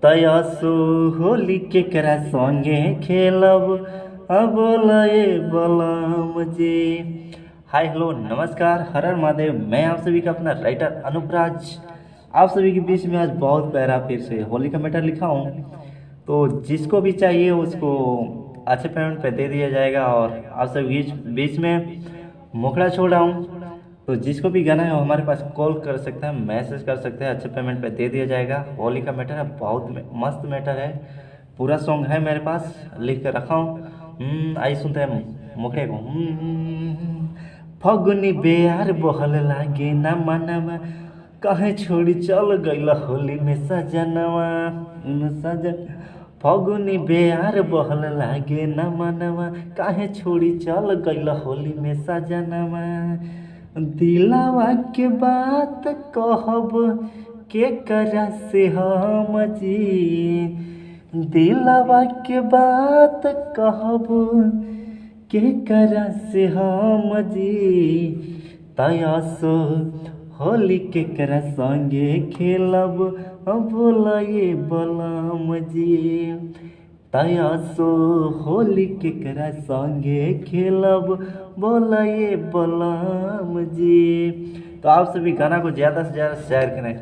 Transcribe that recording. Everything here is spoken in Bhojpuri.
तयासो होली केकरा संगे खेलब अब लए बलम जी। हाय हेलो नमस्कार, हर हर महादेव। मैं आप सभी का अपना राइटर अनुपराज आप सभी के बीच में आज बहुत प्यारा फिर से होली का मैटर लिखा हूँ। तो जिसको भी चाहिए उसको अच्छे पेमेंट पे दे दिया जाएगा। और आप सभी बीच बीच में मुखड़ा छोड़ रहा हूँ। तो जिसको भी गाना है वो हमारे पास कॉल कर सकता है, मैसेज कर सकते हैं, अच्छे पेमेंट पे दे दिया जाएगा। होली का मैटर है, बहुत मस्त मैटर है। पूरा सॉन्ग है मेरे पास, लिख कर रखा हूँ। आइए सुनते हैं मुखड़े को। फगुनी बेयार बहल लागे ना मनवा, कहे छोड़ी चल गइल होली में सजनवा। सजन फगुनी बेयार बहल लागे न मनवा, काहे छोड़ी चल गइल होली में सजनवा। दिलावा के बात कहब के करा से हम जी, दिलावा के बात कहब के करा से हम जी। तयासो होली के करा संगे खेलब बोलाए बलम जी। तयासो होली के करा संगे खेलब बोलाए बलम जी। तो आप सभी गाना को ज़्यादा से ज़्यादा शेयर करें।